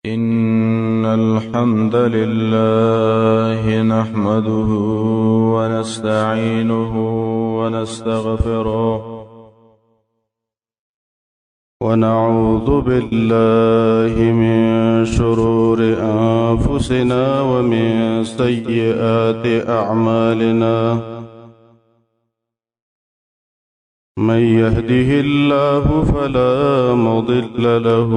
إن الحمد لله نحمده ونستعينه ونستغفره ونعوذ بالله من شرور أنفسنا ومن سيئات أعمالنا من يهده الله فلا مضل له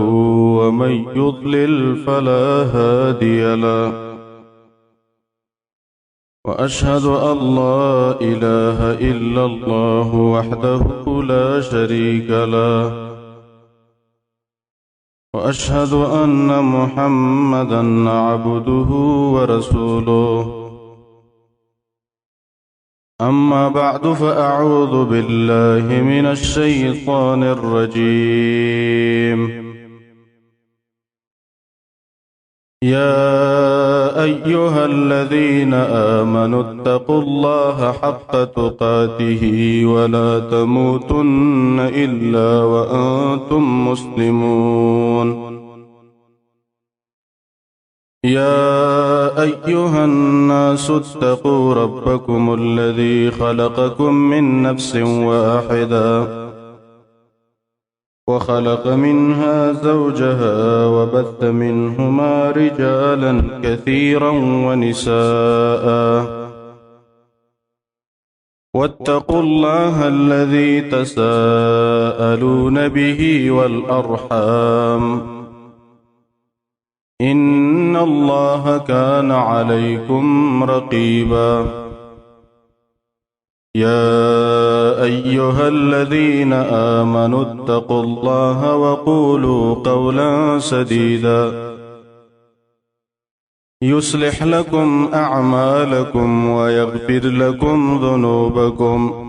ومن يضلل فلا هادي له وأشهد أن لا إله إلا الله وحده لا شريك له وأشهد أن محمدا عبده ورسوله أما بعد فأعوذ بالله من الشيطان الرجيم يا أيها الذين آمنوا اتقوا الله حق تقاته ولا تموتن إلا وأنتم مسلمون يا أيها الناس اتقوا ربكم الذي خلقكم من نفس واحدة وخلق منها زوجها وبث منهما رجالا كثيرا ونساء واتقوا الله الذي تساءلون به والأرحام إن الله كان عليكم رقيبا يا أيها الذين آمنوا اتقوا الله وقولوا قولا سديدا يصلح لكم أعمالكم ويغفر لكم ذنوبكم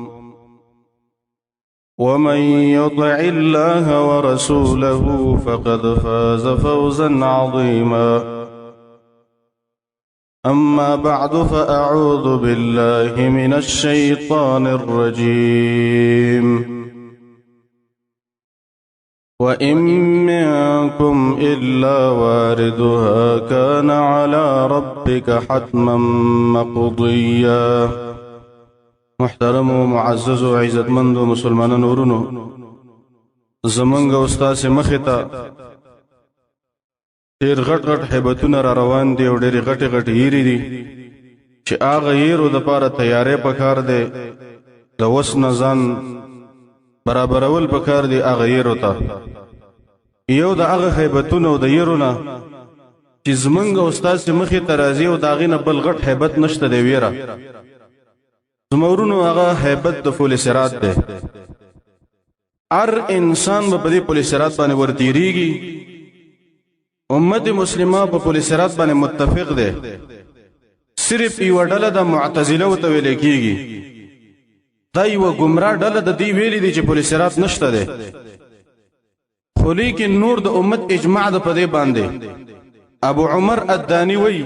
ومن يطع الله ورسوله فقد فاز فوزا عظيما أما بعد فأعوذ بالله من الشيطان الرجيم وإن منكم إلا واردها كان على ربك حتما مقضيا محترم و معزز و عزتمند و مسلمانان ورونو زمنګ استاد مختا ډېر غټ هیبتونه را روان دي او ډېر غټ یری دي چې هغه یرو د پاره تیارې پکار دي د وس نزان برابرول پکار دي هغه یرو ته یو د هغه هیبتونه او د یرونه چې زمنګ استاد مختا راځي او داغینه بل غټ هیبت نشته دی ویرا زمورونو هغه هیبت د فول سرات ده هر انسان په دې فول سرات باندې ورتیریږي امت مسلمه په فول سرات باندې متفق ده صرف یو ډله د معتزله او تویل کیږي دا یو گمراه ډله د دې ویلي دي چې فول سرات نشته ده خو لیکن نور د امت اجماع ده په دې باندې ابو عمر الدانی وی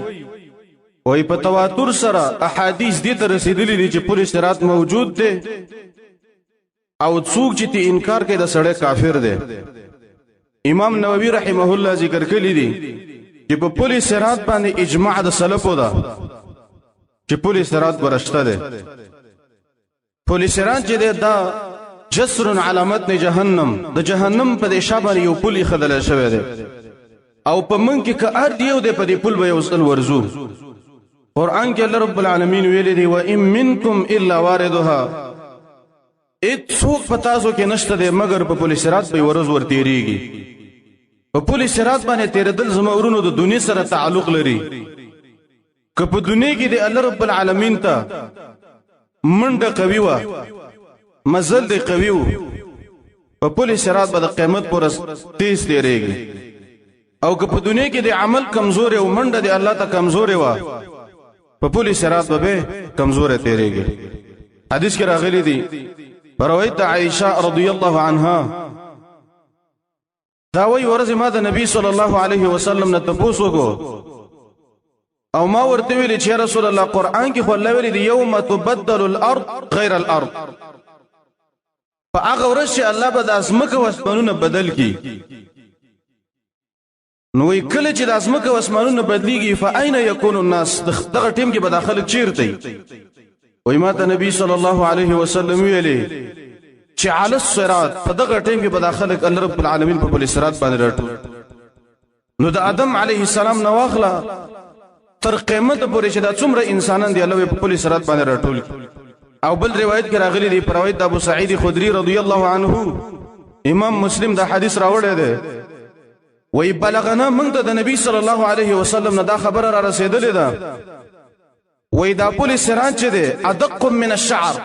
په تواتر سره احادیث دې ته رسیدلي دي چې پوره صراط موجود دی او څوک چې تی انکار کوي د سړی کافر دی امام نووي رحمه الله ذکر کړی دی چې په پوره صراط باندې اجماع د سلفو ده چې پوره صراط ورشته دی پوره صراط چې دی دا جسر علامت نه جهنم د جهنم په دې شابه یو پولی خدل شوی دی او په من کې که ار دیو دی په دې پول به یو څل ورزو قرآن کې الله رب العالمین ویلي دی و ان منکم الا واردها څوک پتاسو کې نشته دی مگر په پولیس صراط په ورځ ور تیریږي په پولیس صراط باندې تیرېدل زما ورونو د دنیا سره تعلق لري که په دنیا کې دی الله رب العالمین ته منډه قوي و مزل دی قوي و په پولیس صراط باندې قیامت پر تیز تیریږي او که په دنیا کې دی عمل کمزور او منډه دی الله ته کمزور و په پولیس صراط به کمزور تیریږي حدیث کې راغلی دی روایت عائشہ رضی الله عنها دا وی ورځ ما د نبی صلی الله علیه وسلم نه تاسو کو او ما ورته ویل چې رسول الله قران کې خو الله ویل دی یوم تبدل الارض غیر الارض فاغه ورځ الله به د اسمکه وسپنونه بدل کی نو وی کله چې د ازمکه اسمانونه بدلیږي فاین یکون الناس دغه ټیم کې به داخله چیرته وی ما ته نبی صلی الله علیه وسلم ویلي چې علی الصراط په دغه ټیم کې به داخله الله رب العالمین په بل صراط باندې راټول نو د آدم علیه السلام نو واخله تر قیامت پورې چې دا څومره انسانان دی الله په بل صراط باندې راټول او بل روایت کې راغلی دی پر روایت د ابو سعید خدری رضی الله عنه امام مسلم دا حدیث راوړی دی وی بلغنا من د نبی صلی الله علیه وسلم نه دا خبره را رسیدلې ده وی دا پولی سران چې دی ادق من الشعر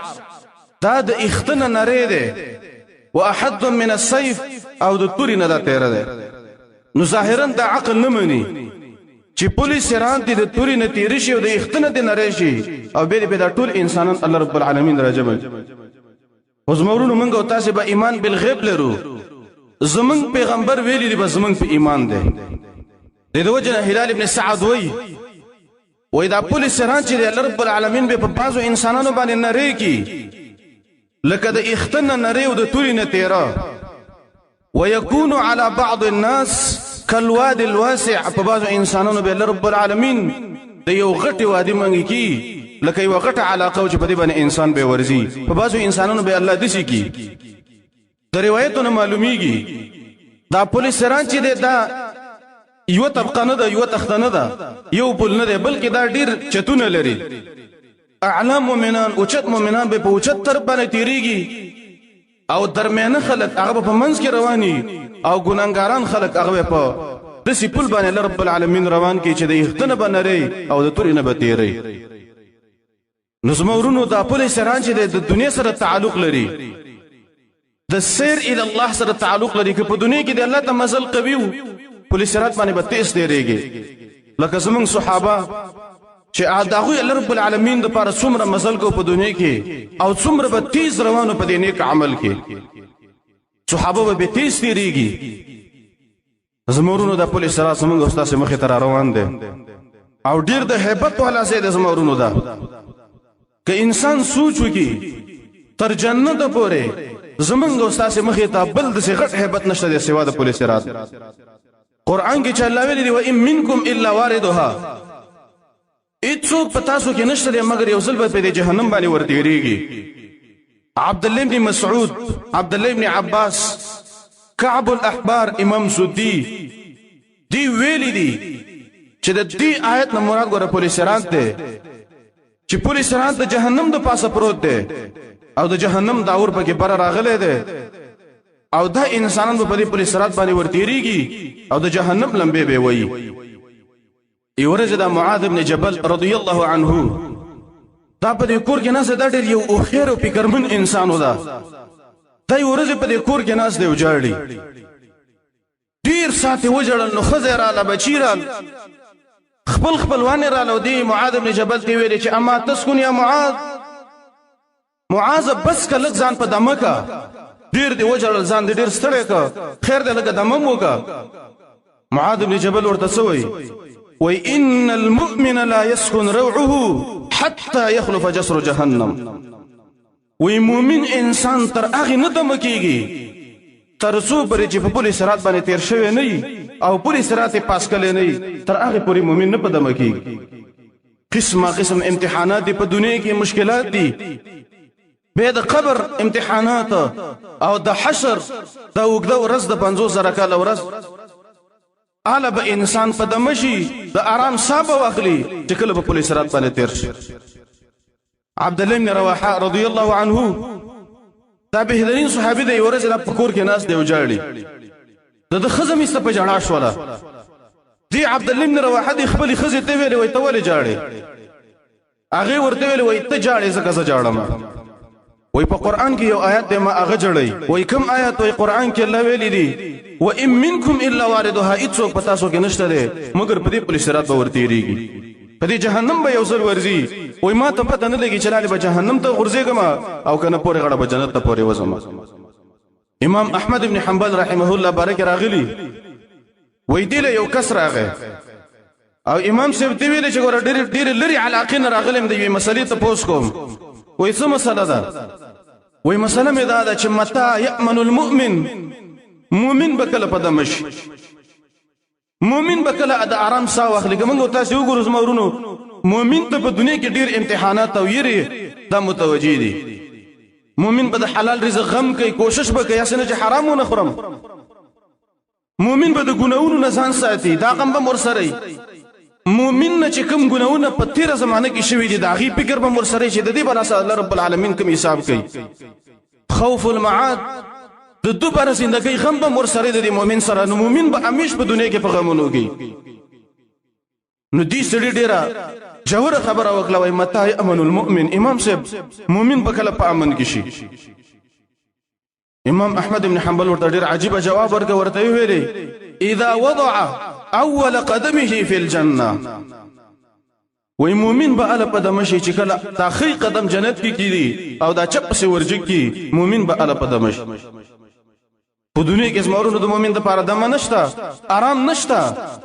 دا د اختن نری دی واحد من السيف او د توري نه دا تیر دی نو ظاهرا دا عقل نه مني چې پولی سران دی د توري نه تیر شي او د اختن دی نری شي او به دا ټول انسانان الله رب العالمین راجمع وزمورونو منګو تاسو به ایمان بالغیب لرو زمون پیغمبر ویلی دی بس زمون په ایمان دی د وجه هلال ابن سعد وی دا پولیس سران چې الله رب العالمین به په بازو انسانانو باندې نری کی لکه د اختن نری او د توري نه تیرا ويكون على بعض الناس كالواد الواسع په بازو انسانانو به الله رب العالمین د یو غټي وادي منګي کی لکه یو غټه علاقه او چې په دې باندې انسان به ورزي په بازو انسانانو به الله دسی کی د روایتونو معلومیږي دا پولیس سران چې دا یو طبقه نه ده یو تخته نه ده یو پل نه ده بلکې دا ډیر چتونه لري اعلام مؤمنان او چت مؤمنان به په اوچت تر باندې تیریږي او درمیانه خلک هغه په منځ کې رواني او ګناګاران خلک هغه په دسی پل باندې رب العالمین روان کی چې د اختنه بنري او د توري نه بتیری نظمورونو دا پولیس سران چې د دنیا سره تعلق لري د سیر الی الله سره تعلق لري که په دنیا کې د الله ته مزل قوي پولیس سرات باندې به تیز دیریږي لکه زمون صحابه چې داغوی الله رب العالمین د پاره څومره مزل کو په دنیا کې او څومره به تیز روانو په دې نیک عمل کې صحابه به تیز دیریږي زمورونو د پولیس سرات زمونږ استاد مخې ته روان دي او ډیر د hebat والا زید زمورونو دا که انسان سوچ وکي تر جنت پورې زمونږ استاد مخې ته بل د غټ hebat نشته د سوا د پولیس سرات قرآن کې چې الله ویلي و ان منکم الا واردها اڅوک پتا سو کې نشته مگر یو ځل به په جهنم باندې ورتېریږي عبد الله بن مسعود عبد الله بن عباس كعب الاحبار امام سدي دی ویلي دي چې د دې آیت نه مراد ګوره پولیس سرات ده چې پولیس سرات د جهنم د پاسه پروت ده او د جهنم داور پکې بر راغله ده او دا انسانان په دې پولیس سرات باندې ورتېریږي او د جهنم لمبه به وي یورز د معاذ بن جبل رضی الله عنه دا په دې کور کې نه زده ډېر یو او خیر او فکرمن انسان ودا دا یورز په دې کور کې نه زده وجاړي ډیر ساتي وجړل نو خزر اله بچیرال خپلوان را لو دی معاذ بن جبل دی ویل چې اما تسكن یا معاذ بس کله ځان په دمه کا ډیر دی وجړل ځان ډیر ستړی کا خیر دې لګه دمه موکا معاذ بن جبل ورته سوی وای ان المؤمن لا يسكن روعه حتى يخلف جسر جهنم وای مؤمن انسان تر هغه نه دمه کیږي تر څو پرې چې په پولیس سرات باندې تیر شوی نه او پولیس سرات پاس کړي نه تر هغه پورې مؤمن نه پدمه کیږي قسم امتحانات په دنیا کې مشکلات دي به د قبر امتحانات او د حشر د وګړو ورځ د 500 کاله ورځ اله به انسان په دمشي د آرام صاحب واخلي چې کله په پولیس سرات باندې تیر شي عبد الله بن رواحه رضی الله عنه دا بهترین صحابي دی ورځ د پکور کې ناس دی وجاړي د خزم است په جړا شوله دی عبد الله بن رواحه دی خپل خزه ته ویلې وای ته ولې جاړي هغه ورته ویلې وای ته جاړې زکه جاړم وای په قران کې یو آیت دی ما هغه جړې وای کوم آیت وای قران کې الله ویلي دی و ان منکم الا واردها اڅوک پتا سو کې نشته دی مگر په دې پولیس رات به ورتېریږي په دې جهنم به یو ځل ورځي وای ما ته پته نه لګي چې لاله به جهنم ته ورځېګم او کنه پورې غړه به جنت ته پورې وځم امام احمد ابن حنبل رحمه الله بارک راغلی وای دی له یو کس راغی او امام صاحب دی ویل چې ګور ډېر لري علاقه نه راغلم دی مسلې ته پوس کوم وای څه مسله ده وای مسله مې دا ده چې متى يأمن المؤمن مؤمن بکله په دمش مؤمن به کله د آرام ساه واخلي. که موږ تاسې وګورو زما ورونو، مؤمن ته په دنیا کې ډېر امتحانات او یېرې دا متوجه دي. مؤمن به د حلال رزق غم کوي، کوشش به کوي هسې نه چې حرام ونه خورم. مؤمن به د ګناهونو نه ځان ساتي، دا غم به هم ورسره وي. مؤمن نه چې کوم ګناهونه په تېره زمانه کې شوي دي د هغې فکر به هم ورسره وي چې د دې به راسه الله رب العالمین کوم حساب کوي. خوف المعاد د دوباره زندګۍ غم به هم ورسره د دې مؤمن سره. نو مؤمن به همیش په دنیا کې په غمونو کې. نو دې سړي ډېره جوړه خبره وکړه، وایي متى یأمن المؤمن. امام صاحب مؤمن به کله په امن کې شي؟ امام احمد بن حنبل ورته ډېر عجیبه جواب ورکړ. ورته یې ویلې اذا وضع اول قدمه في الجنه، وای مؤمن به اله قدم شي چې کله دا خی قدم جنت کې کیږي او دا چپ سي ورجک کی، مؤمن به اله قدم شي. په دنیا کې زمورونو د مؤمن د پاره دم نشته، آرام نشته.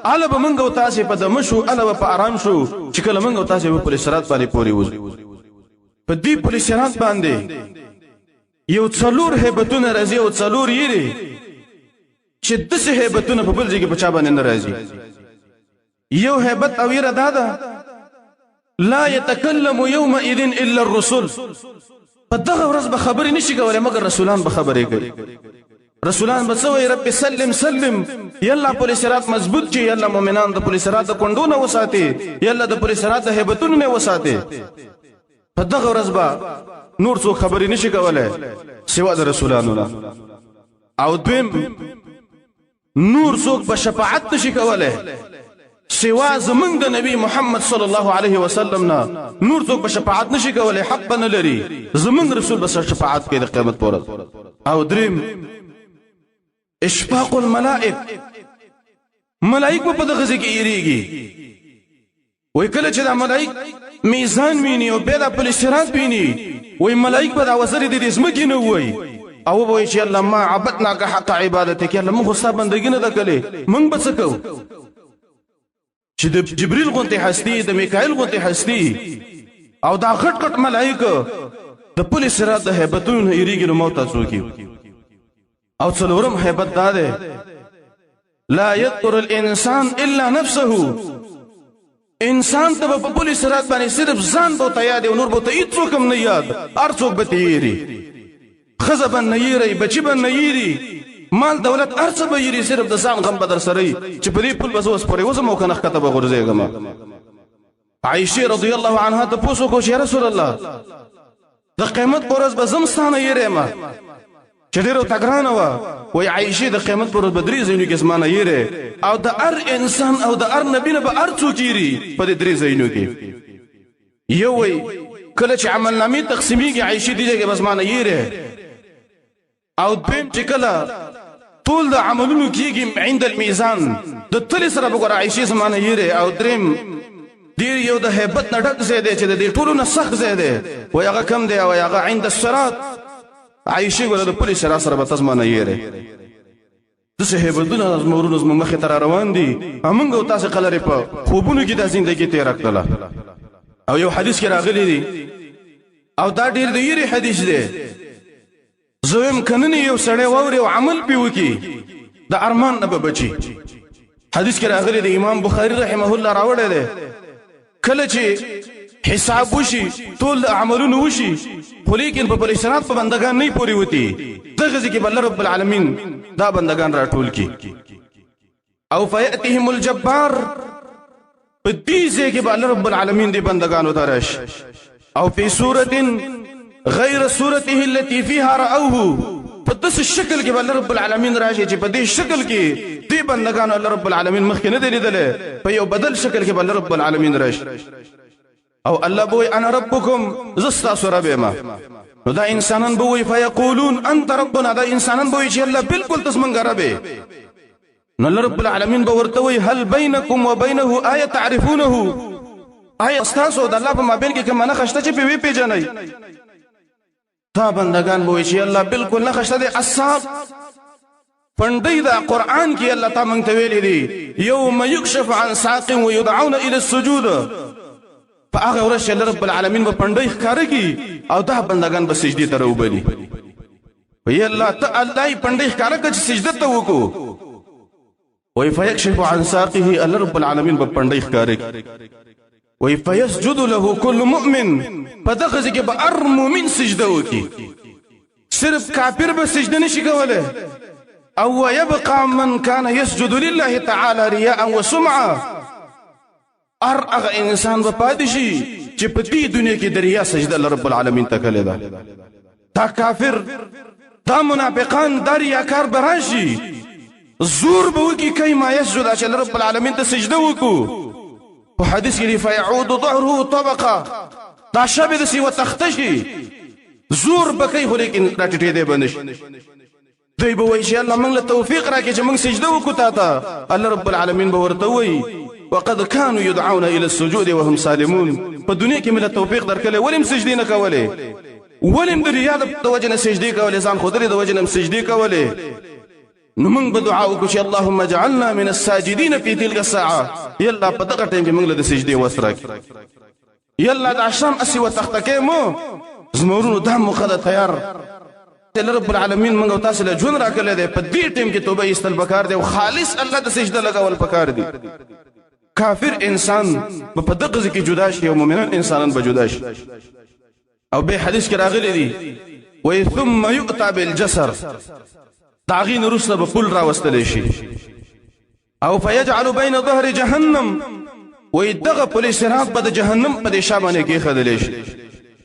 اله به منګو تاسو په دم شو، اله په آرام شو چې کله منګو تاسو په صراط باندې پوري وځو. په دې په صراط باندې یو څلور هیبتونه راځي او څلور یې چې دسه هیبتونه په بل ځای کې بچا باندې نه راځي. یو هیبت او یې دا ده لا يتكلم يومئذ الا الرسل. په دغه ورځ به خبرې نشي کولای مګر رسولان به خبرې کوي. رسولان به څه وایي رب سلم سلم، یالله پل صراط مضبوط کړي، یالله مؤمنان د پل صراط د کونډو نه وساتي، یالله د پل صراط د هیبتونو نه وساتي. په دغه ورځ به نور څوک خبرې نشي کولای سوا د رسولانو نه. او دویم نور څوک به شفاعت نشي کولای سوا زمونږ د نبی محمد صلی الله علیه وسلم نه. نور څوک به شفاعت نشي کولای، حق به نه لري. زمونږ رسول به شفاعت کوي د قیامت پر ورځ. او دریم اشفاق الملائک، ملائک په دغه ځای کې یریږي. وای کله چې دا ملائک میزان ویني او بیا د پل صراط ویني، وای ملائک په دا وزرې د ځمکې نه وای او وای چې الله ما عبدناک حق عبادتک، الله موږ ستا بندګي نه ده کړې، موږ به څه کوو؟ چې د جبريل غونته هستی، د میکائیل غونته هستی او دا غټ غټ ملائکه د پل صراط د هیبتونو یریږي، نو موت څوکي. او څلورم هیبت دا ده لا يذكر الانسان الا نفسه. انسان ته په پل صراط باندې صرف ځان به یاد او نور به هیڅ څوک هم نه یاد، هر څوک به یری، خزه به نه یری، بچی به نه یری، مال دولت هر څه به یری، صرف د ځان غم به در سره چې په دې پل به زه اوس پورې وځم او که نه ښکته به غورځېږم. عایشه رضی الله عنها ته پوښتنه وکړه یا رسول الله د قیامت په ورځ به زه هم ستا نه یېرم چې ډېره ورته ګرانه وه. وایي عایشې د قیامت په ورځ به درې ځایونو کې زما نه یېرې او د هر انسان او د هر نبي نه به هر څوک یېري په دې درې ځایونو کې. یو وایي کله چې عملنامې تقسیمیږي عایشې دې ځای کې به زما نه یېرې. او دویم چې کله ټول د عملونو کېږي عند المیزان د تلې سره به ګوره عایشې زما نه یېرې. او دریم ډېر یو د هیبت نه ډک ځای دی چې د دې ټولو نه سخت ځای دی، وایي هغه کم دی، وایي هغه عند الصراط. عایشې ګوره د پلې صراط سره به ته زما نه یېرې. داسې هیبتونه زموږ ورونو زموږ مخې ته را روان دي او موږ او تاسې قلرې په خوبونو کې دا زندګي تېره کړله. او یو حدیث کې راغلی دی او دا ډېر د یېرې حدیث دی. زه وایم که نن یو سړی واوري او عمل پې وکړي د ارمان نه به بچي. حدیث کې راغلی دی امام بخاري رحمه الله راوړی دی کله چې حساب وشي ټول د عملونو وشي خو لیکن په پل صراط په بندګان نه پورې وتی دغه ځکه به الله رب العالمین دا بندګان راټول کی. او فیاتهم الجبار په دې ځکه به الله رب العالمین دې بندګان وترش. او په صورت غیر صورته التي فيها راوه په داسې شکل کې به الله رب العالمین راشي چې په دې شکل کې دې بندګانو الله رب العالمین مخکې نه دی لیدلی، په یو بدل شکل کې به الله رب العالمین راشي. او الله بوي انا ربكم زستاسو رب ما. نو دا انسانان بوي فيقولون انت ربنا، دا انسانان بوي چې الله بالکل تاسو مونږ رب. نو الله رب العالمین به ورته وي هل بينكم وبينه آية تعرفونه، آیا استاسو د الله په مابین کې کومه نښه شته چې په وی پیژنئ؟ دا بندگان بوي چې الله بالکل نښه شته دی. اصحاب پندې دا قرآن کې الله تعالی مونږ ته ویلي دي یوم یکشف عن ساق ويدعون الى السجود. فهغه ورځ الله رب العالمین به پندې ښکاره کی او دا بندگان به سجدي ته راوبلي. وی الله ته الله پندې ښکاره کړي سجده ته وکړو. وای فیکشف عن ساقه، الله رب العالمین په پندای ښکاري. وای فیسجد له كل مؤمن، په دغه ځکه به هر مؤمن سجده وکي، صرف کافر به سجده نشي کوله. او ويبقى من كان يسجد لله تعالى رياء وسمعه، هر هغه انسان به پاتې شي چې په دې دنیا کې د ریا سجده الله رب العالمین ته کړې ده. دا کافر، دا منافقان، دا ریاکار به راشي، زور به وکړي کوي ما یسجد چې الله رب العالمین ته سجده وکړو. په حدیث کې فیعود ظهره طبقه، دا شبه داسې وتخته شي، زور به کوي خو لیکن راټیټېدی به نشي. دوی به وایي چې الله موږ له توفیق راکړي چې موږ سجده وکړو تا ته. الله رب العالمین به ورته وایي وقد كانوا يدعون الى السجود وهم سالمون، په دنیا کې مله توفیق درکړې ولې سجدي نه کولې، ولې د ریا د وجه نه سجدي کولې، ځان خو درې د وجه نه سجدي کولې. نو موږ به دعا وکړو چې اللهم اجعلنا من الساجدين في تلك الساعه، یا الله په دغه ټیم کې موږ له د سجدي وس راکړي. یا الله د عشام اسې وتختکې مو زمورونو دا موخه تیار. الله رب العالمین موږ او تاسو له ژوند راکړی دی، په دې ټیم کې توبه ایستل پکار دی او خالص الله د سجده لګول پکار دی. کافر انسان په دغه ځکه جدا شي او مؤمنان انسانان به جدا شي. او به حدیث کې راغلی دی وای ثم یؤتى بالجسر، تعغین رسل به پل راوستل شي او فیجعل بین ظهر جهنم، وای دغه پل صراط به د جهنم په دې شامنه کې خدل شي.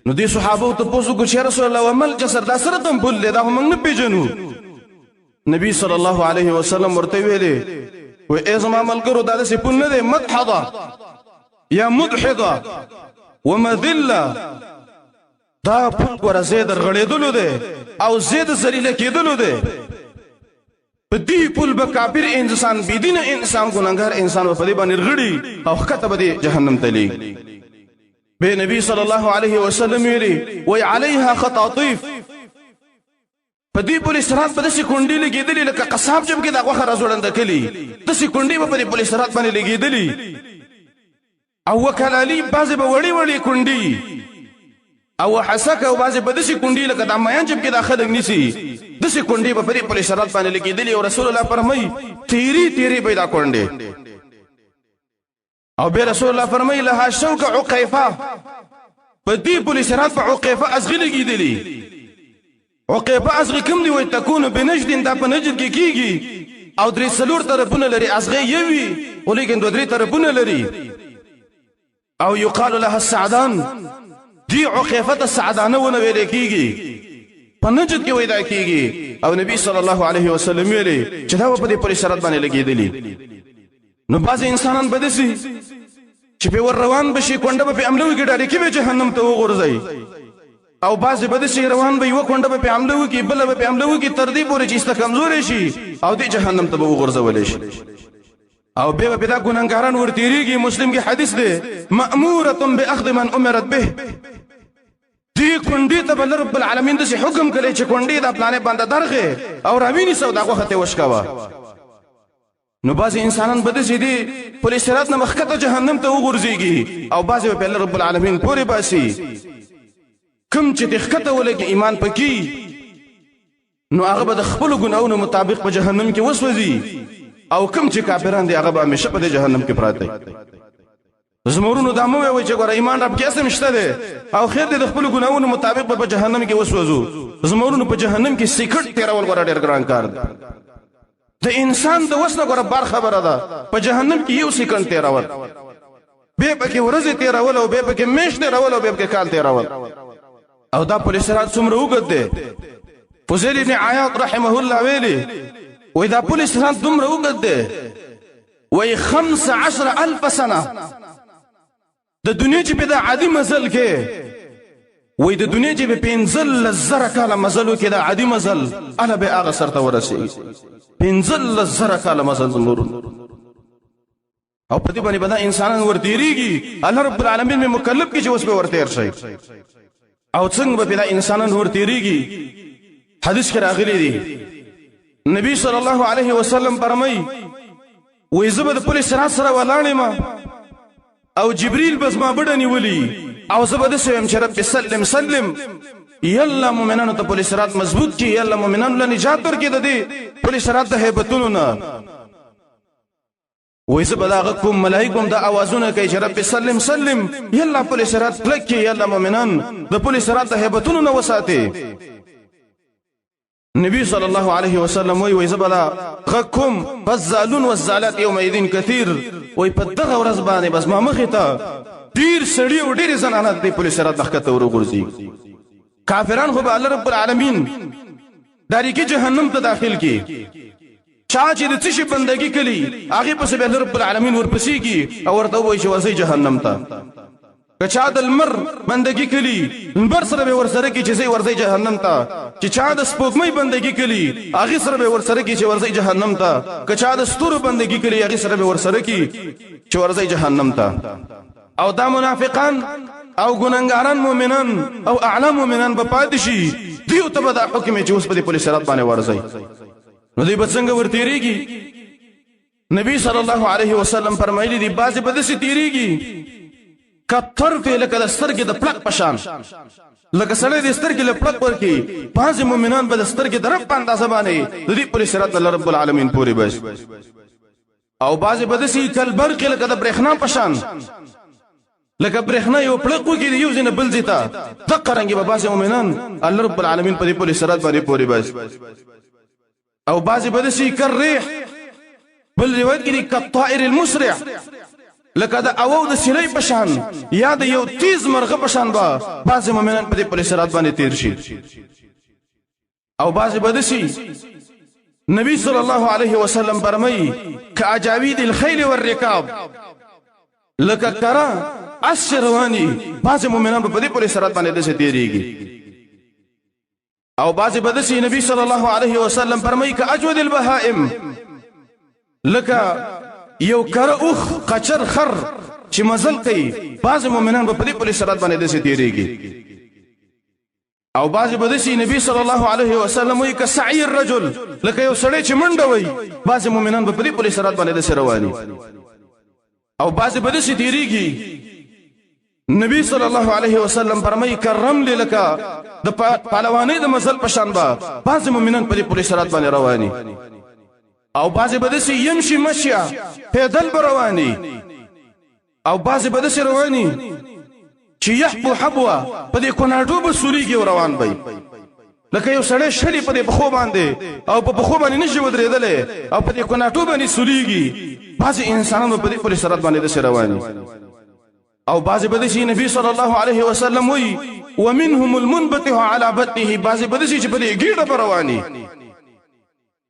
نو دې صحابه ته پوښتنه وکړه چې رسول الله ومل جسر دا سره کوم پل دی، دا موږ نه پیژنو. نبی صلی الله علیه وسلم ورته ویلي و ای زما ملګرو دا داسې پل نه دی، مدحضه یا مدحضه ومذله، دا پل ګوره زید رغړېدلو دی او زید ذلیله کېدلو دی. په دې پل به کافر انسان، بېدینه انسان، ګناهګار انسان په دې باندې رغړي او ښکته به دې جهنم ته لیږي. به نبی صلی الله علیه وسلم ویلي وی علیها خطاطیف، په دې پل صراط په داسې کونډې لګېدلې لکه قصاب جب کې د غوښه راځوړنده کلي، داسې کونډې به په دې پل صراط باندې لګېدلې. او وکلالي بعضې به وړې وړې کونډې او حسکه او بعضې به داسې کونډې لکه د میان جب کې دا خلک نیسي، داسې کونډې به په دې پل صراط باندې لګېدلې. او رسول الله فرمایي تیرې تیرې به دا کونډې. او بیا رسول الله فرمایي لها شوک عقیفه، په دې پل صراط په عقیفه ازغې لګېدلې. عقیفه ازغې کوم دی؟ وایي تکون بنجد، دا په نجد کې کېږي او درې څلور طرفونه لري. ازغې یو وي خو لیکن دوه درې طرفونه لري. او یقال لها السعدان، دی عقیفه ته سعدانه ونه ویلې کېږي، په نجد کې وایي دا کېږي. او نبی صلی الله علیه وسلم ویلي چې دا به په دې پل صراط باندې لګېدلي. نو بعضې انسانان به داسې چې پې ور روان به شي، کونډه به پې حمله وکړي، ډایرکټي به جهنم ته وغورځوي. او بعضې به داسې روان به یوه کونډه به پې حمله وکړي، بله به پې حمله وکړي، تر دې پورې چې ایسته کمزوری شي او دې جهنم ته به وغورځولی شي. او بیا به دا ګناهګاران ورتېرېږي. مسلم کې حدیث دی مأمورة بأخذ من أمرت به، دې کونډې ته به الله رب العالمین داسې حکم کړی چې کونډې دا پلانې باندې درغې او راوینیسه او دا غوښه ترې وشکوه. نو بعضې انسانان به داسې دي پل صراط نه مخکته جهنم ته وغورځېږي او بعضې به په الله رب العالمین پورې باسي. کوم چې دې ښکته ولګي ایمان پکې، نو هغه به د خپلو ګناهونو مطابق په جهنم کې وسوځي، او کوم چې کافران دي هغه به همیشه په دې جهنم کې پراته. زمورونو دا مه وایئ چې ګوره ایمان رب کې اسم شته دی او خیر دی د خپلو ګناهونو مطابق به په جهنم کې وسوځو. زمورونو په جهنم کې سیکرټ تېرول ګوره ډېر ګران کار دی. د انسان د وس نه ګوره بار خبره ده په جهنم کې یو سیکنډ تېرول، بیا پکې ورځې تېرول او بیا پکې میاشت تېرول او بیا پکې کال تېرول. او دا پل صراط څومره اوږد دی؟ فضیل بن عیاض رحمه الله ویلي وایي دا پل صراط دومره اوږد دی، وایي 15,000 سنه. د دنیا چې په دا عادي مزل کې، وایي د دنیا چې په 15,000 کاله مزل وکړي، دا عادي مزل اله به هغه سر ته ورسېږي. 15,000 کاله مزل زمورون. او په دې باندې به دا انسانان ورتېرېږي. الله رب العالمین مې مکلف کړي چې اوس به ورتېر شي. او څنګه به دا انسانان ورتېرېږي؟ حدیث کې راغلی دی نبی صلی الله علیه وسلم فرمایي وایي زه به د پل صراط سره ولاړ یم او جبریل به زما بډه نیولي او زه به داسې وایم چې رب سلم سلم، یالله مؤمنانو ته پل صراط مضبوط کړي، یالله مؤمنانو له نجات ورکړي د دې پل صراط د هیبتونو نه. وای زه به دا غږ کوم ملایکو هم دا اوازونه کوي چې رب سلم سلم یالله پل صراط کلک کړي یالله مؤمنان د پل صراط د هیبتونو نه وساتي نبی صلی الله علیه وسلم وای زه به دا غږ کوم فالزالون والزالات یومئذ کثیر وای په دغه ورځ باندې بس ما مخې ته ډیر سړي او ډېرې زنانه د پل صراط نښکته ورغورځي کافران خو به الله رب العالمین داریکی جهنم ته داخل کی چا چې د څه شي بندګي کړي هغه پسې به الله رب العالمین ورپسې کی او ورته وایي چې ورځي جهنم ته که چا د المر بندګي کړي المر سره به ورسره کی چې زی ورځي جهنم ته چې چا د سپوږمۍ بندګي کړي هغه سره به ورسره کی چې ورځي جهنم ته که چا د ستورو بندګي کړي هغه سره به ورسره کی چې ورځي جهنم ته او دا منافقان او ګناګاران مؤمنان او اعلى مؤمنان په پاتې شي دیو ته به دا حکم چې اوس په دې پل صراط باندې ورځي نو دوی به څنګه ورتېریږي نبی صلی الله علیه وسلم فرمایلی دی بعضې به داسې تېرېږي کطرفې لکه د سترګې د پړق په شان لکه سړی د سترګې له پړق ورکړي بعضې مؤمنان به د سترګې د رب په اندازه باندې د دې پل صراط الله رب العالمین پورې بس او بعضې به داسې کالبرق لکه د برېښنا په شان لکه برېښنا یو پړق وکړي د یو ځای نه بل ځای ته دقه رنګې به بعضې مؤمنان الله رب العالمین په دې پل صراط باندې پورې بس او بعضې به داسې کالریح بل روایت کې دي کالطائر المسرع لکه د اوو د سیلۍ په شان یا د یو تیز مرغه په شان به بعضې مؤمنان په دې پل صراط باندې تیر شي او بعضې به داسې نبی صلی الله علیه وسلم فرمایي کاجاوید الخیل والرکاب لکه کرا اس رواني بعضې مؤمنان په دې پل صراط باندې داسې تیریږي او بعضې به داسې نبی صلی الله علیه وسلم فرمایي کاجود البهائم لکه یو کره اوخ قچر خر چې مزل کوي بعضې مؤمنان به په دې پل صراط باندې داسې تیریږي او بعضې به داسې نبی صلی الله علیه وسلم وایي که سعی الرجل لکه یو سړی چې منډه وایي بعضې مؤمنان به په دې پل صراط باندې داسې رواني او بعضې به داسې تیریږي نبی صلی الله علیه وسلم فرمایي کرمل لکه د پهلوانۍ د مزل په شان به بعضې مؤمنان په دې پل صراط باندې رواني او بعضې به داسې یمشي مشیا پیدل به رواني او بعضې به داسې رواني چې یحبو حبوه په دې کوناټو به سولیږي او روان به لکه یو سړی شلي په دې پښو باندې او په پښو باندې نشي ودرېدلی او په دې کوناټو باندې سولیږي بعضې انسانان به په دې پل صراط باندې داسې رواني او بعضې به داسې نبي صلی الله علیه وسلم وایي ومنهم المنبطح على بطنه بعضې به داسې چې په دې ګېډه به رواني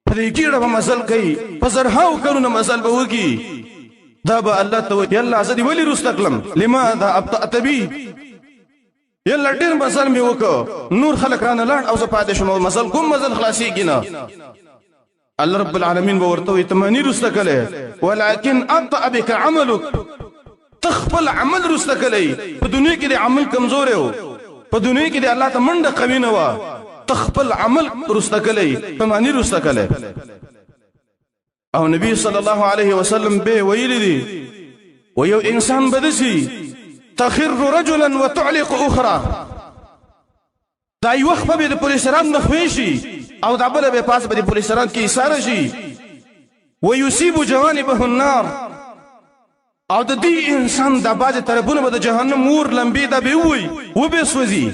په دې ګېډه به مزل کوي په زرهاو کلونه مزل به وکړي دا به الله ته وایي یالله زه دې ولې وروسته کړم لماذا ابطأت بي یالله ډېر مزل مې وکړ نور خلک رانه لاړ او زه پاتې شوم مزل کوم مزل خلاصېږي نه الله رب العالمین به ورته وایي ته ما نه وروسته کړی ولکن ابطأ بک عملک تخپل عمل وروسته کړی په دنیا کې د عمل کمزوری و په دنیا کې د الله ته منډه قوي نه وه تخپل عمل وروسته کړی په ما نه وروسته کړی او نبی صلی الله علیه وسلم به ویلی دی و یو انسان به داسې تخر رجلا وتعلق اخرى دا یو خپه به د پل صراط نه ښوی شي او دا بله به پاس به د پل صراط کې ایساره شي ویصیب جوانبه النار او د دې انسان د بعضې طرفونه به د جهنم اور لمبې دا به ووي وبې سوځي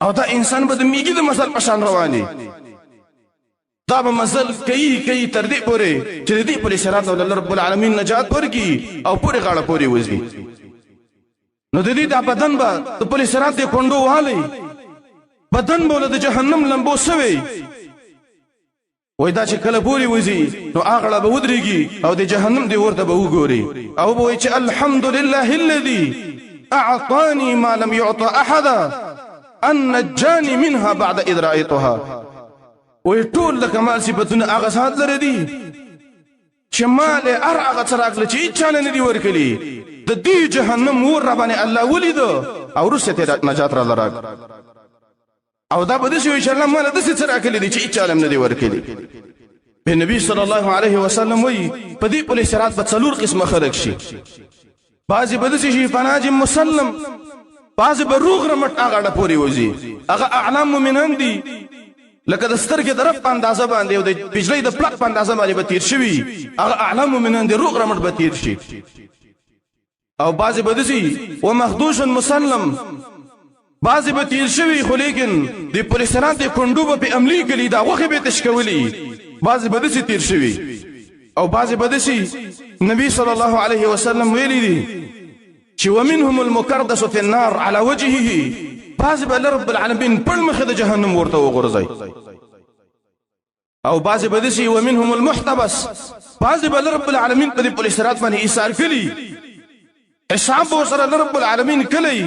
او دا انسان به د میږي د مزل په شان رواني دا به مزل کوي تر دې پورې چې د دې پل صراط نه الله رب العالمین نجات ورکړي او پورې غاړه پورې وځي نو د دې دا بدن به د پل صراط د کونډو والی بدن به د جهنم لمبو سوی وای دا چې کله پورې وځي نو هغه به ودرېږي او د جهنم دې ورته به وګوري او به وایي چې الحمد لله الذي اعطاني ما لم يعط احدا ان نجاني منها بعد اذ رايتها وای ټول د کمال صفتونه هغه سات لري دي چې مال هر هغه څه راکړه چې هیچا نه دي ورکړي د دې جهنم ور را باندې الله ولید او وروسته ته نجات را لراک او دا به داسې وایي چې الله ماله داسې څه راکړي دي چې هیچا هم نه دي ورکړي په نبي صلی الله علیه وسلم وایي په دې پل صراط به څلور قسمه خلک شي بعضې به داسې شي فناج مسلم بعضې به روغ رمټ هغه ډه پورې وځي هغه اعلام مؤمنان دي لکه د سترګې د رپ په اندازه باندې او د بجلۍ د پلق په اندازه باندې به تیر شوي هغه اعلم من عند روغ رمټ به تیر شي او بعضې به داسې ومخدوش مسلم بعضې به تیر شوي خو لیکن د پولیسران د کنډو به پې عملي کړي دا غوښې به تش کولي بعضې به داسې تیر شوي او بعضې به داسې نبي صلی الله علیه وسلم ویلي دي چې ومنهم المکردس فی النار على وجهه بعضې به الله رب العالمین پړ مخې د جهنم ورته وغورځوي او بعضې به داسې ومنهم المحتبس بعضې به الله رب العالمین په دې پولیسرات باندې ایثار کړي حساب به ورسره الله رب العالمین کلی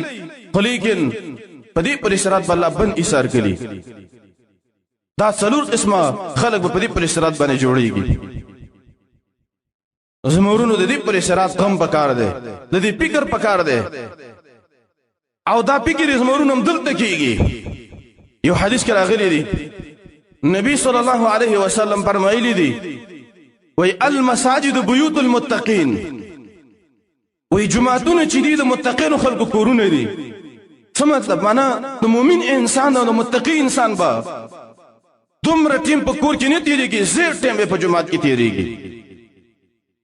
خو لیکن په دې پولیسرات به الله بند ایثار کړي دا څلور قسمه خلک به په دې پولیسرات باندې جوړېږي زمورونو د دې پولیسرات غم پکار دی د دې فکر پکار دی او دا فکر زمورونو هم دلته کېږي یو حدیث کې راغلی دی نبی صلی الله علیه وسلم فرمایلی دی وی المساجد بیوت المتقین وی جماعتونه چې دي د متقینو خلکو کورونه دي څه مطلب معنا د مؤمن انسان او د متقی انسان به دومره ټیم په کور کې نه تیریږي زیر ټیم په جماعت کې تیریږي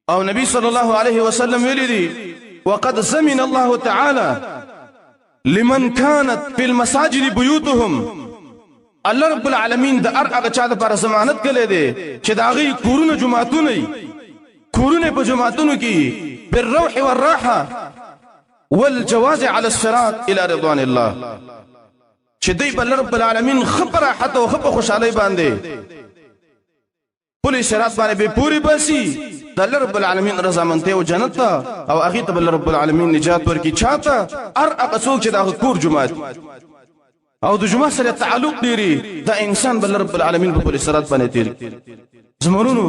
او نبی صلی الله علیه وسلم ویلی دی وقد زمن الله تعالی لمن كانت في المساجد بيوتهم الله رب العالمین د هغه چا لپاره ضمانت کړی دی چې د هغوی کورونه جماعتونه کورونه په جماعتونو کې بالروح والراحه والجواز على الصراط الى رضوان الله چې دوی په الله رب العالمین ښه په راحت او ښه په خوشحالۍ باندې پلې صراط باندې به پوری باسي د الله رب العالمین رضامندۍ او جنت ته او هغې ته به الله رب العالمین نجات ورکړي چاته هر هغه څوک چې د هغه کور جومات او د جمعه سره تعلق لري دا انسان به الله رب العالمین په پلې صراط باندې تیر زمونو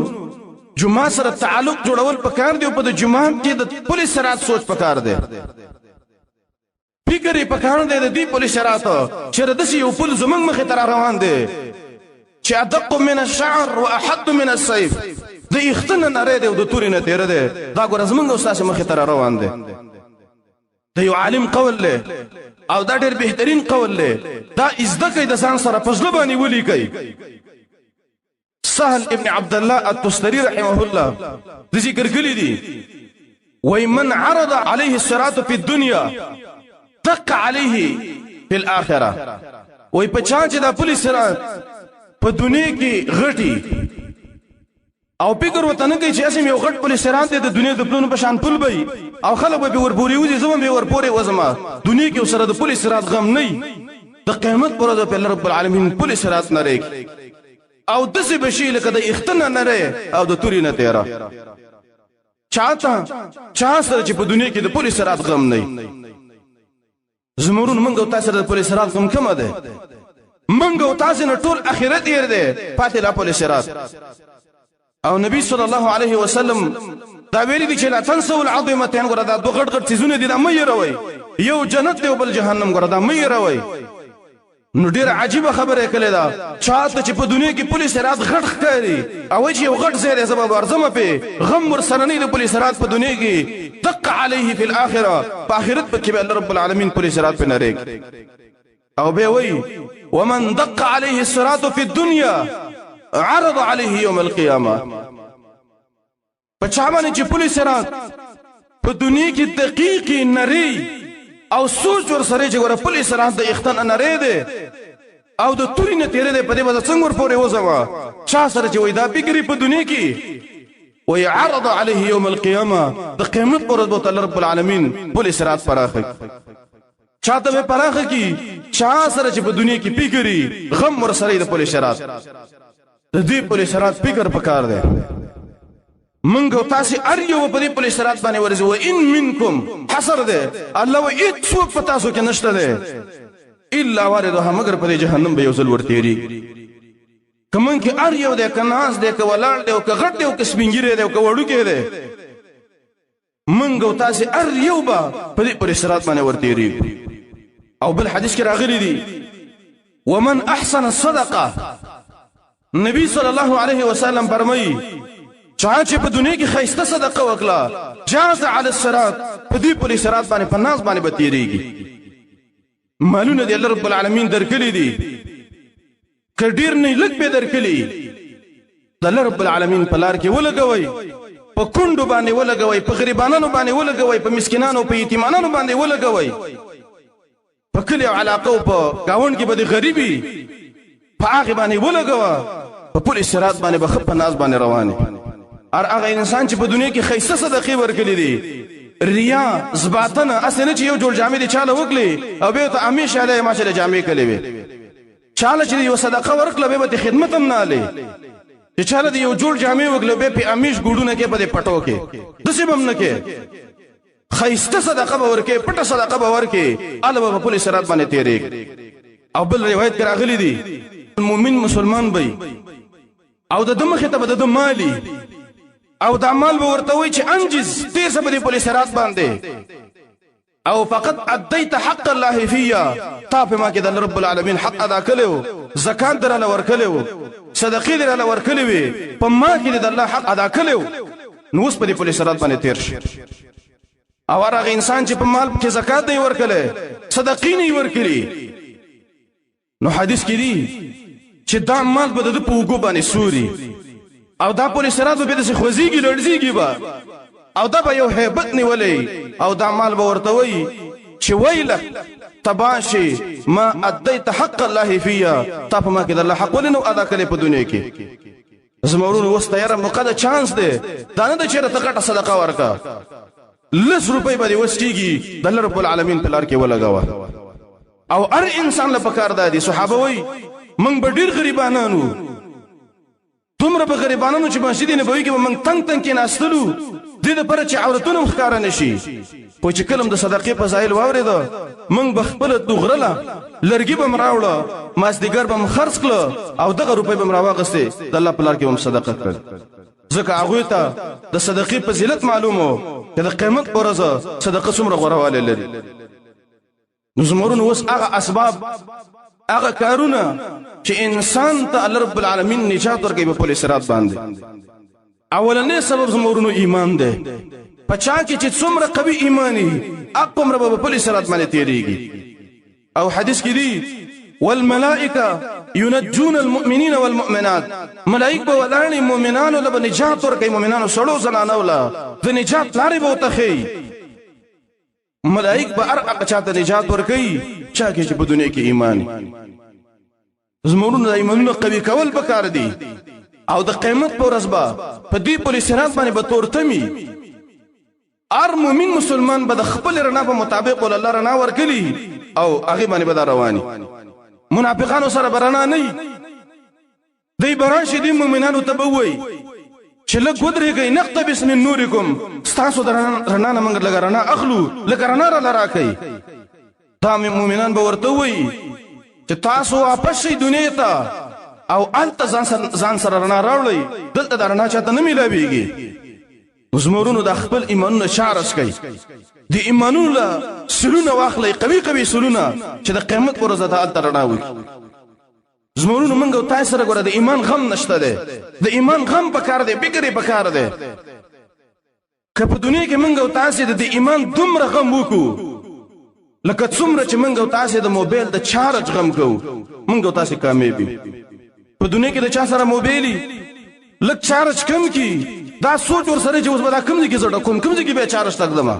جمعه سره تعلق جوړول پکار دی او په د جمعه کې د پلې صراط سوچ پکار دی فکر یې پکار دی د دې پلې صراط چې داسې یو پل زموږ مخې ته را روان دی چې ادق من الشعر واحد من السيف د اختن نری دی او د تورې نه تیره دی دا ګوره زموږ او ستاسې مخې ته را روان دی د یو عالم قول دی او دا ډېر بهترین قول دی دا زده کوي د ځان سره په زړه باندې ولیکئ سهل ابن عبد الله التستري رحمه الله د ذکر کړي دي ومن عرض عليه الصراط في الدنيا دق عليه في الاخره وای په چا چې دا پولیس صراط په دنیا کې غټي او فکر وته نه کوي چې اسیم یو غټ پولیس صراط د دنیا د پلونو په شان پل وي او خلک به ورپورې وځي زما به ورپورې وزما دنیا کې سره د پولیس صراط غم نه د قیامت پر ورځ په الله رب العالمین پولیس صراط نه ریک او دسې بشي لکه د اختن نه ری او د تورې نه تیرا چا سره چې په دنیا کې د پولیس صراط غم نه زمورون منګ او تاسو د پولیس صراط غم کم ده منګ او تاسو نه ټول اخرت یې ده پاتې لا پولیس صراط او نبی صلی الله علیه وسلم دا ویلي دي چې لا تنسوا العظیمتین ګره دا دوه غټ غټ چیزونه دي دا مې یروي یو جنت دی او بل جهنم ګره دا مې یروي نو ډیر عجیب خبره کړې ده چاته چې په دنیا کې پولیس صراط غټ ښکاري او چې یو غټ ځای زما ورزمه په غم ورسره نه د پولیس صراط په دنیا کې دق علیه فی الاخره په آخرت کې به الله رب العالمین پولیس صراط په نریک او به وی ومن دق عليه الصراط في الدنيا عرض عليه يوم القيامه پچا باندې چې پولیس صراط په دنیا کې دقیق نری او سوچ ور سره چې ور پولیس صراط د اختن نری دی او د توري نه تیرې دی په دې وځ څنګه ور پورې وځما چا سره چې وای دا فکر په دنیا کې ويعرض عليه يوم القيامه د قیامت پر ورځ الله رب العالمین پولیس صراط پراخه چاته به پراخه کی چا سره چې په دنیا کې فکرې غم ور سره د پولیس صراط د دې پولیس صراط فکر پکار دی منګو تاسو ار یو په دې پولیس صراط باندې ورځي و ان منکم حصر ده الله و هیڅ څوک په تاسو کې نشته ده الا واردها مگر په جهنم به یوزل ورتيري کمن کې ار یو ده کناس ده ک ولال ده او ک غټ ده او ک سپینګری ده او ک وړو کې ده منګو تاسو ار یو با په دې پولیس صراط باندې ورتيري او بل حدیث کې راغلی دی ومن احسن الصدقه نبی صلی الله علیه وسلم فرمایي چا چې په دنیا کې خیسته صدقه وکړه جاز علی الصراط په دې پولیس صراط باندې په ناز باندې بتیریږي مالونه دی الله رب العالمین درکړي دي که ډیر نه لږ به درکلی د الله رب العالمین په لار کې ولګوي په کندو باندې ولګوي په غریبانو باندې ولګوي په مسکینانو په یتیمانو باندې ولګوي په کلی او علاقه او په گاوند کې به د غریبي په هغه باندې ولګوا په پولیس سرات باندې بخپ په ناز باندې روانه هغه انسان چې په دنیا کې خیسه صدقې ورکړي دي ریا زباتنه اسنه چې یو جوړ جامې دي چاله وکړي او به ته همیشه له ماشه جامې کړي وي چاله چې یو صدقه ورکړه به ته خدمت هم نه لې چې چاله یو جوړ جامې وکړه به په همیش ګډونه کې په پټو کې دسه بم نه کې خیسته صدقه به ورکې پټه صدقه به ورکې الله په پولیس سرات باندې تیرې او بل روایت کې راغلي دي المؤمن مسلمان وي او د دمخه ته د مالی او د عمل به ورته وي چې انجز دې سبب پولیس سرات باندې او فقط اديت حق الله فيا تا په ما کې د رب العالمین حق ادا کړو زکات دراله ورکړو صدقې دراله ورکړو په ما کې د الله حق ادا کړو نو اوس په پولیس سرات باندې تیر شي او هغه انسان چې په مال کې زکات نه ورکړي صدقې نه ورکړي نو حدیث کې دی چې دا مال به د پوغو باندې سوري او دا پولیس سرات به د خوځيږي لړزيږي با او دا به یو hebat نیولې او دا مال به ورته وي چې ویله تباشي ما اديت حق الله فيا تا په ما کې د الله حق ولنو ادا کړې په دنیا کې زمورونو وسته یاره مقدس چانس دی دا نه د چیرته تکټه صدقه ورکا لس روپۍ باندې وسکیږي د الله رب العالمین په لار کې ولګاوه او هر انسان له پکار دادي صحابه وای من به ډیر غریبانانو تمره به غریبانانو چې مسجد نبوي کې من تنگ تنگ کې ناستلو دې د پر چې عورتونو ښکار نشي په چې کلم د صدقې په ځایل واورید من بخپل دوغرله لرګي به مراوړه ماسدیګر به خرڅ کړه او دغه روپۍ به مراوغسته د الله په لار کې هم صدقه کړ ځکه هغه ته د صدقې فضیلت معلومه چې د قیامت ورځ صدقه څومره غوړواله لري نو زمورون وس هغه اسباب هغه کارونه چې انسان ته الله رب العالمین نجات ورکوي په پولیس سرات باندې اولنې سبب زمورونو ایمان دی پچا کې چې څومره قوي ایمانی اقوم رب په پولیس سرات باندې تیریږي او حدیث کې دی والملائکه ينجون المؤمنين والمؤمنات ملائکه ولانی مؤمنانو له نجات ورکوي مؤمنانو سړو زنانو له د نجات لارې به وتخي ملائک به هر هغه چاته نجات ورکوي چا کې چې په دنیا کې ایمان زمونږ د ایمانونو قوي کول پکار دي او د قیامت پر ورځ به په دې پولیس سرات باندې به تورتمي هر مؤمن مسلمان به د خپل رڼا په مطابق ول الله رڼا ورکړي او هغه باندې به رواني منافقانو سره برنا نه دی براشي دي مؤمنانو ته بوي چې لږ ودرېږئ نقتبس من نورکم ستاسو د رڼا نه موږ لږ رڼا اخلو لږ رڼا را راکئ دا مؤمنان به ورته وایي چې تاسو واپس شئ دنیا ته او هلته ځان سره رڼا راوړئ دلته د رڼا چاته نه میلاویږي زمورونو د خپل ایمانونه شعرس کوي د ایمانونو له سلونه واخلئ قوي قوي سلونه چې د قیامت پر ورځ هلته رڼا وکړي زمورونو منګ او تاسو سره ګوره د ایمان غم نشته ده د ایمان غم پکار دی فکرې پکار دی که په دنیا کې منګ او تاسو د ایمان دومره غم وکړو لکه څومره چې منګ او تاسو د موبایل د چارج غم کوو منګ او تاسو کامیابی په دنیا کې د چا سره موبایلی لک چارج کم کی دا سوچ ور سره چې اوس به دا کم دي کې زړه کوم دي کې به چارج تقدمه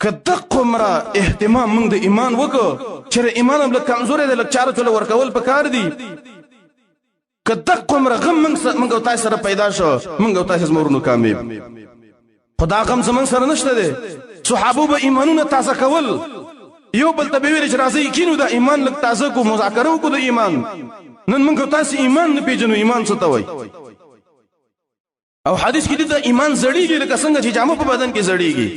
کده قمره اهتمام موږ د ایمان وکړو چې ایمان هم لکه کمزورې ده لکه چارج ول ورکول پکار دي کده قمره غم موږ او تاسو سره پیدا شو موږ او تاسو زمورونو کامیاب خدا غم زمون سره نشته ده صحابه به ایمانونه تازه کول یو بل ته ویل چې راځي کینو دا ایمان لک تازه کو مذاکره وکړو د ایمان نن موږ تاسو ایمان نه پیژنو ایمان څه ته وای او حدیث کې د ایمان زړیږي لکه څنګه چې جامه په بدن کې زړیږي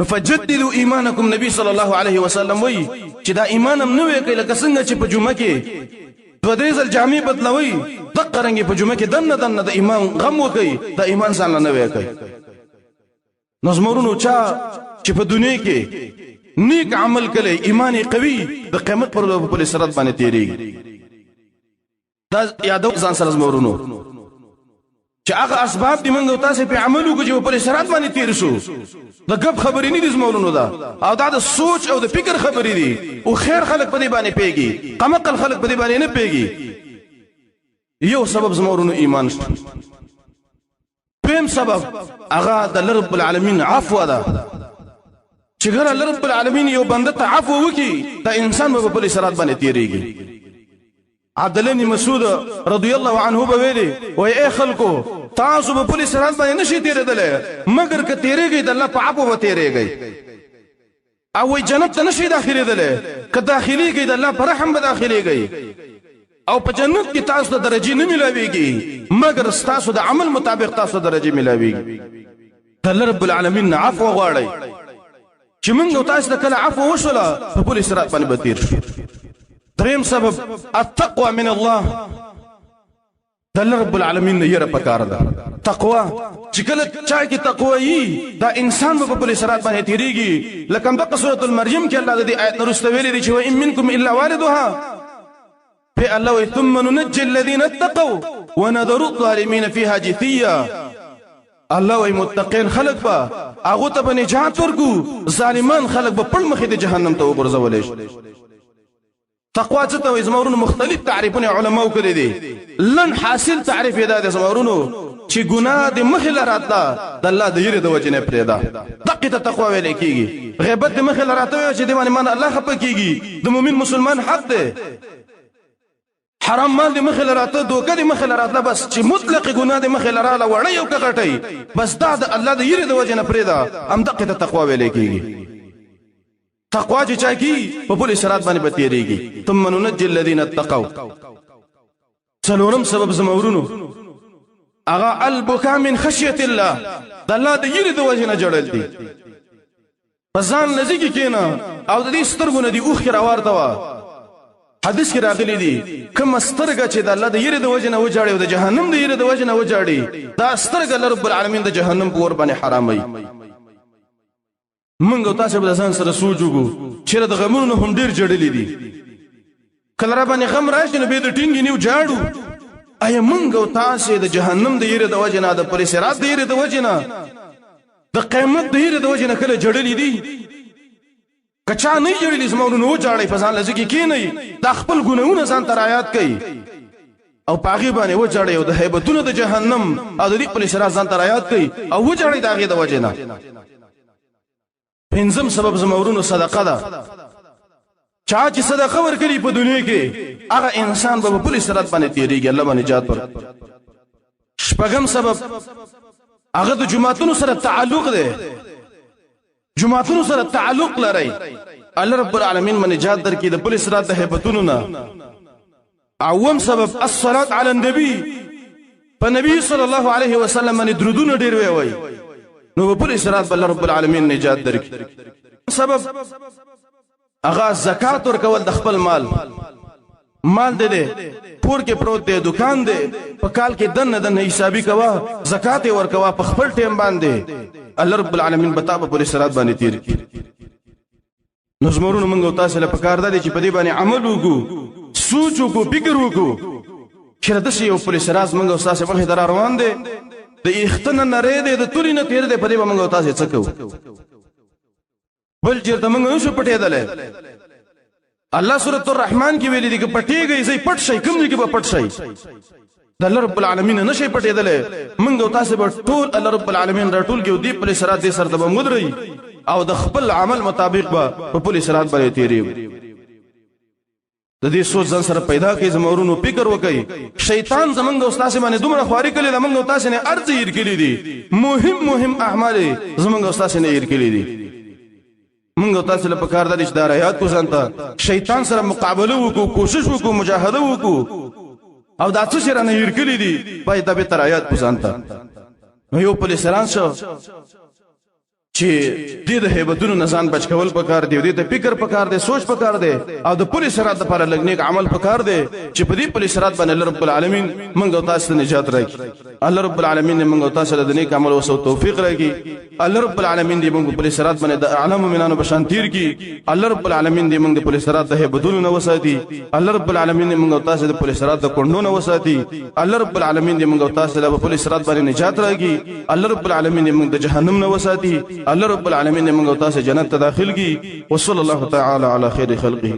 نو فجددوا ایمانکم نبی صلی الله علیه وسلم وای چې دا ایمان هم نه وي لکه څنګه چې په جمعه کې دوه درې ځل جامې بدلوي دغه رنګ په جمعه کې دنه د ایمان غم وکي دا ایمان ځان نه وي کوي نظمورونو چا چې په دنیا کې نیک عمل کړي ایمان قوي د قیامت پر ورځ په سرت باندې تیریږي دا یادو ځان سره زمورونو چې هغه اسباب دې موږ تاسو په عمل وکړو چې په صراط باندې تیر شو د غب خبرې نه دي زمونږ دا او دا د سوچ او د فکر خبرې دي او خیر خلق په دې باندې پیږي قمقل خلق په دې باندې نه پیږي یو سبب زمونږ ایمان شته پم سبب هغه د رب العالمین عفو ده چې ګره رب العالمین یو بنده ته عفو وکي دا انسان په خپل صراط باندې تیریږي عبد الله بن مسعود رضی الله عنه به ویلي وای اے خلکو تاسو په خپل صراط باندې نشئ تیرېدل مگر که تیریږئ د الله په عفو به تیریږئ او وای جنت ته نشئ داخلېدل که داخلېږئ د الله په رحم به داخلېږئ او په جنت کې تاسو ته درجې نه ملاويږي مگر تاسو د عمل مطابق تاسو درجې ملاويږي د رب العالمین عفو غواړي چې موږ تاسو ته کله عفو وشوله په خپل صراط باندې به تیر شو دریم سبب التقوى من الله د رب العالمین یره پکار ده تقوا چې کله چا کې تقوا یي دا انسان په خپل صراط باندې تیریږي لکه د سورۃ المریم کې الله د آیت نورسته ویلي دي چې وان منکم الا واردها في الله ثم ننجي الذين اتقوا ونذر الظالمين فيها جثيا الله وي متقين خلق با هغه ته بنجات ورکو ظالمان خلق به پړ مخې د جهنم ته وګرځولې تقوا څه ته وي زمورونو مختلف تعریفونه علماو کړی دي لن حاصل تعریف یې دا زمورونو چې ګناه د مخې لراته د الله د یری د وجه نه پرېدا دقیقه تقوا ویل کیږي غیبت د مخې لراته چې د باندې من الله خپه کیږي د مؤمن مسلمان حق ده حرام مال د مخې لراته دوکه د مخې لراته بس چې مطلق ګناه د مخې لراله وړي او کغټي بس دا د الله د یری د وجه نه پرېدا ام دقیقه تقوا ویل کیږي تقوا چې چا کی په خپل صراط باندې بتیریږي ثم ننجي الذين اتقوا څلورم سبب زمورونو اغا البكاء من خشيه الله د الله د یری د وجه نه جوړل دي پسان نزدیکی کینا او د دې سترګونه دی اوخ راوارته وا حدیث کې راغلي دي کوم سترګه چې د الله د یری د وجه نه وجاړي او د جهنم د یری د وجه نه وجاړي دا سترګه رب العالمین د جهنم په ور باندې حرامي منګو تاسو به ځان سره سوچوګو چې د غمونو هم ډیر جړلې دي کله را باندې غم راشي نو به د ټینګ نیو جاړو اي منګو تاسو د جهنم د یری د وجه نه د پر صراط د یری د وجه نه د قیامت د یری د وجه نه کله جړلې دي کچا نه جړلې زمونږ نو جاړي فزان لږی کې نه د خپل ګناونه ځان تر آیات کوي او پاغي باندې و جاړي او د هیبتونو د جهنم او د دې پر صراط ځان تر آیات کوي او و جاړي داغه د وجه نه پنځم سبب زمورونو صدقه ده چا چې صدقه ورکړي په دنیا کې هغه انسان به په صراط باندې تیریږي الله باندې نجات پر شپږم سبب هغه د جمعتونو سره تعلق ده جمعتونو سره تعلق لري الله رب العالمین باندې نجات درکې د په صراط د هیبتونو نه اوم سبب الصلاه علی النبي په نبی صلی الله علیه وسلم باندې درودونه ډیر وی نو په صراط بل رب العالمین نجات درکې سبب اغا زکات ورکول د خپل مال دې پور کې پروت دی دکان دی په کال کې دنه حسابي کوا زکات ورکوا په خپل ټیم باندې الله رب العالمین بتا په صراط باندې تیر کی نو زمورونو موږ تاسو له پکار دی چې په دې باندې عمل وکړو سوچ وکړو فکر وکړو چې د شی په صراط موږ تاسو په هدار روان دي د اختن نری دی د توري نه تیر دی په دې موږ تاسو څه کوو بل چیرته موږ نشو پټېدل الله سورۃ الرحمن کې ویلي دي چې پټېږي زې پټ شي کوم دي کې به پټ شي د الله رب العالمین نشي پټېدل موږ تاسو به ټول الله رب العالمین راټول کې دی په صراط دې سره د مدري او د خپل عمل مطابق به په صراط باندې تیری د دې سوچ ځان سره پیدا کړئ زمورونو فکر وکړئ شیطان زمونږ استاد باندې دومره خواري کړي د موږ تاسو نه ارزي ير کړي دي مهم اعمال زمونږ استاد نه ير کړي دي موږ تاسو له پکار د رشتہ رايات کو ځانته شیطان سره مقابله وکړو کوشش وکړو مجاهده وکړو او دا څه شي رانه ير کړي دي پای د به تر آیات کو ځانته نو یو په لسران شو چې دې د هیبتونو نه ځان بچ کول پکار دی، دې ته فکر پکار دی، سوچ پکار دی، او د پولیس سرات لپاره لږ نیک عمل پکار دی چې په دې پولیس سرات باندې الله رب العالمین موږ او تاسو ته نجات راکړي. الله رب العالمین دې موږ او تاسو ته د نیک عمل او توفیق راکړي. الله رب العالمین دې موږ په پولیس سرات باندې د اعلام مومنانو په شان تیر کړي. الله رب العالمین دې موږ د پولیس سرات د هیبتونو نه وساتي. الله رب العالمین دې موږ او تاسو د پولیس سرات د کونډو نه وساتي. الله رب العالمین دې موږ او تاسو ته په پولیس سرات باندې نجات راکړي. الله رب العالمین دې موږ د جهنم نه وساتي. الله رب العالمین موږ او تاسو جنت ته داخل کی. وصلی الله تعالی علی خیر خلقه.